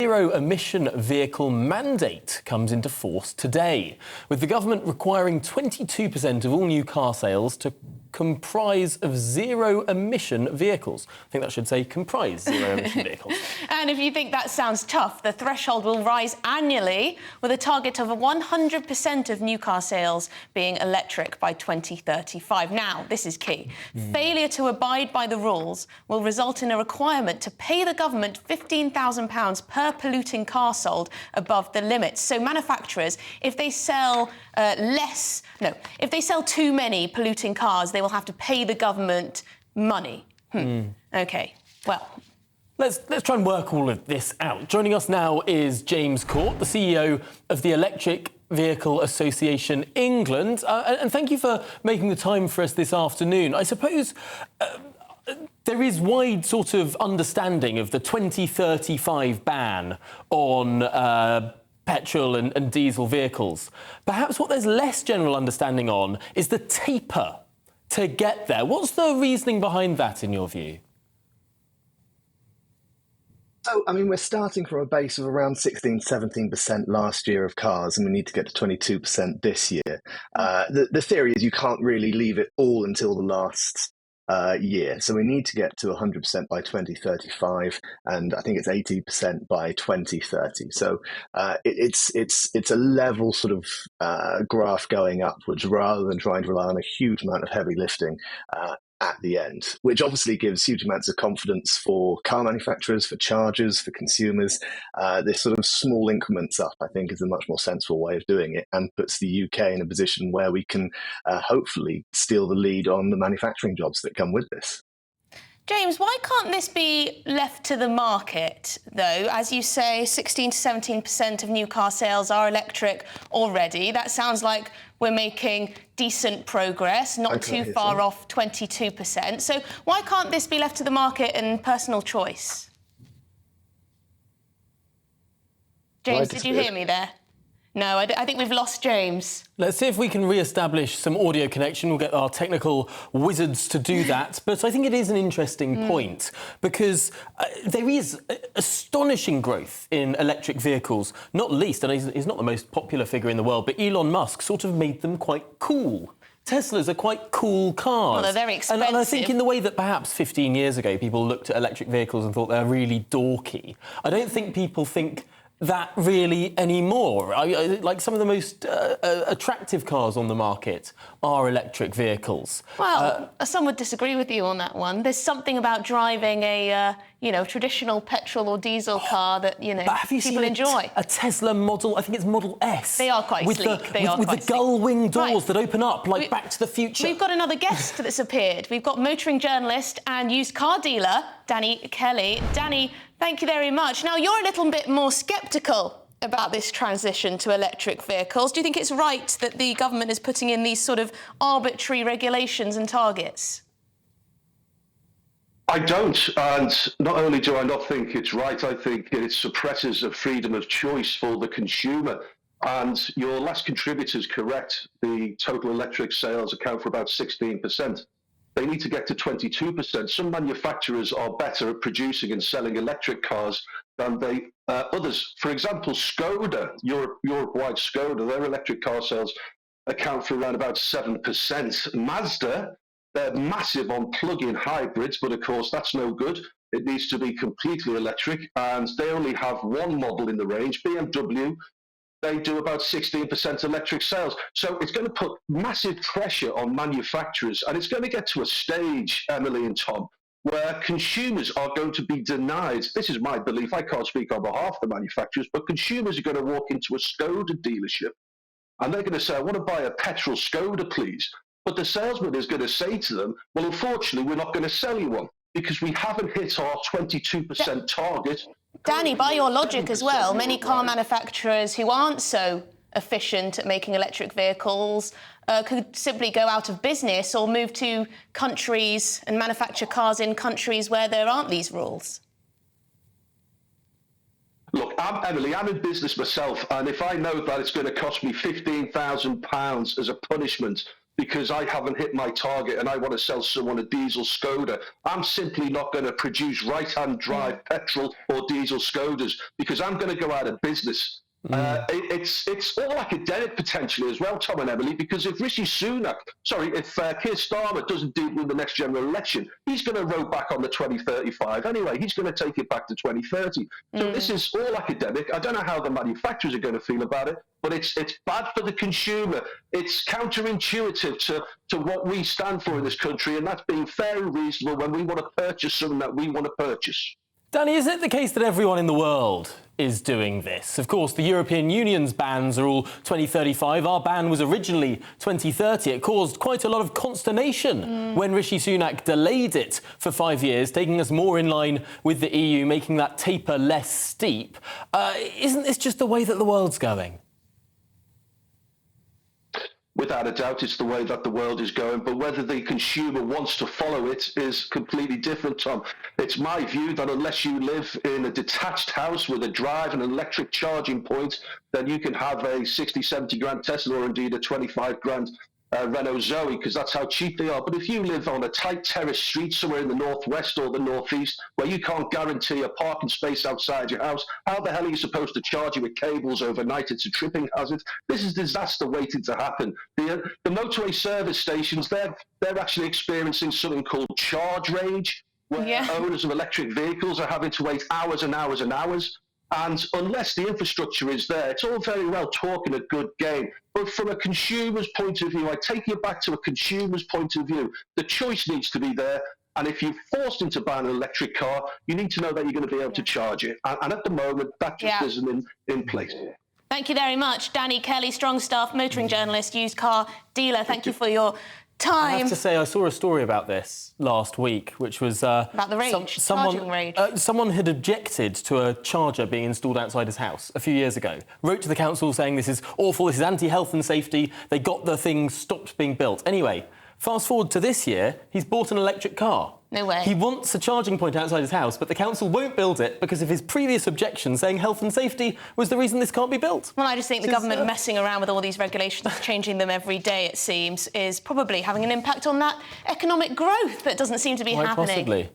Zero-emission vehicle mandate comes into force today, with the government requiring 22% of all new car sales to comprise of zero-emission vehicles. I think that should say comprise zero-emission vehicles. And if you think that sounds tough, the threshold will rise annually with a target of 100% of new car sales being electric by 2035. Now, this is key. Failure to abide by the rules will result in a requirement to pay the government £15,000 per polluting car sold above the limits. So manufacturers, if they sell if they sell too many polluting cars, they will have to pay the government money. OK, well. Let's try and work all of this out. Joining us now is James Court, the CEO of the Electric Vehicle Association England. And thank you for making the time for us this afternoon. I suppose there is wide sort of understanding of the 2035 ban on petrol and diesel vehicles. Perhaps what there's less general understanding on is the taper to get there. What's the reasoning behind that, in your view? So, I mean, we're starting from a base of around 16-17% last year of cars, and we need to get to 22% this year. The theory is you can't really leave it all until the last year. So we need to get to 100% by 2035, and I think it's 80% by 2030. So it's a level sort of graph going upwards rather than trying to rely on a huge amount of heavy lifting at the end, which obviously gives huge amounts of confidence for car manufacturers, for chargers, for consumers. This sort of small increments up, I think, is a much more sensible way of doing it, and puts the UK in a position where we can hopefully steal the lead on the manufacturing jobs that come with this. James, why can't this be left to the market, though? As you say, 16 to 17% of new car sales are electric already. That sounds like we're making decent progress, not too far off 22%. So why can't this be left to the market and personal choice? James, did you hear me there? No, I think we've lost James. Let's see if we can re-establish some audio connection. We'll get our technical wizards to do that. But I think it is an interesting point, because there is astonishing growth in electric vehicles, not least, and he's not the most popular figure in the world, but Elon Musk sort of made them quite cool. Teslas are quite cool cars. Well, they're very expensive. And I think in the way that perhaps 15 years ago people looked at electric vehicles and thought they're really dorky, I don't think people think that really anymore. Like, some of the most attractive cars on the market are electric vehicles. Well, some would disagree with you on that one. There's something about driving a traditional petrol or diesel car that people enjoy. A Tesla model, I think it's Model S. They are quite sleek. With the gull wing doors that open up like Back to the Future. We've got another guest that's appeared. We've got motoring journalist and used car dealer Danny Kelly. Danny, thank you very much. Now, you're a little bit more sceptical about this transition to electric vehicles. Do you think it's right that the government is putting in these sort of arbitrary regulations and targets? I don't, and not only do I not think it's right, I think it suppresses the freedom of choice for the consumer. And your last contributor is correct. The total electric sales account for about 16%. They need to get to 22%. Some manufacturers are better at producing and selling electric cars than others. For example, Skoda, Europe-wide Skoda, their electric car sales account for around about 7%. Mazda, they're massive on plug-in hybrids, but of course that's no good. It needs to be completely electric, and they only have one model in the range. BMW, they do about 16% electric sales. So it's going to put massive pressure on manufacturers, and it's going to get to a stage, Emily and Tom, where consumers are going to be denied. This is my belief. I can't speak on behalf of the manufacturers, but consumers are going to walk into a Skoda dealership and they're going to say, I want to buy a petrol Skoda, please. But the salesman is going to say to them, well, unfortunately, we're not going to sell you one because we haven't hit our 22% target. Danny, by your logic as well, many car manufacturers who aren't so efficient at making electric vehicles could simply go out of business or move to countries and manufacture cars in countries where there aren't these rules. Look, Emily, I'm in business myself, and if I know that it's going to cost me £15,000 as a punishment because I haven't hit my target and I want to sell someone a diesel Skoda. I'm simply not going to produce right-hand drive petrol or diesel Skodas because I'm going to go out of business. It's all academic potentially as well, Tom and Emily, because if Keir Starmer doesn't deal with the next general election, he's going to row back on the 2035 anyway. He's going to take it back to 2030. So this is all academic. I don't know how the manufacturers are going to feel about it, but it's bad for the consumer. It's counterintuitive to what we stand for in this country, and that's being fair and reasonable when we want to purchase something that we want to purchase. Danny, is it the case that everyone in the world is doing this? Of course, the European Union's bans are all 2035. Our ban was originally 2030. It caused quite a lot of consternation when Rishi Sunak delayed it for 5 years, taking us more in line with the EU, making that taper less steep. Isn't this just the way that the world's going? Without a doubt, it's the way that the world is going, but whether the consumer wants to follow it is completely different, Tom. It's my view that unless you live in a detached house with a drive and an electric charging point, then you can have a 60, 70 grand Tesla or indeed a 25 grand Renault Zoe, because that's how cheap they are. But if you live on a tight terrace street somewhere in the northwest or the northeast where you can't guarantee a parking space outside your house, how the hell are you supposed to charge it with cables overnight? It's a tripping hazard. This is disaster waiting to happen. The motorway service stations, they're actually experiencing something called charge rage, where owners of electric vehicles are having to wait hours and hours and hours. And unless the infrastructure is there, it's all very well talking a good game. But from a consumer's point of view, I take you back to a consumer's point of view. The choice needs to be there. And if you're forced into buying an electric car, you need to know that you're going to be able to charge it. And at the moment, that just isn't in place. Thank you very much. Danny Kelly, Strong Staff, motoring journalist, used car dealer. Thank you for your time. I have to say, I saw a story about this last week, which was... about the rage, charging rage. Someone had objected to a charger being installed outside his house a few years ago, wrote to the council saying this is awful, this is anti-health and safety. They got the thing stopped being built. Anyway, fast forward to this year, he's bought an electric car. No way. He wants a charging point outside his house, but the council won't build it because of his previous objection saying health and safety was the reason this can't be built. Well, I just think the government messing around with all these regulations, changing them every day, it seems, is probably having an impact on that economic growth that doesn't seem to be happening. Possibly.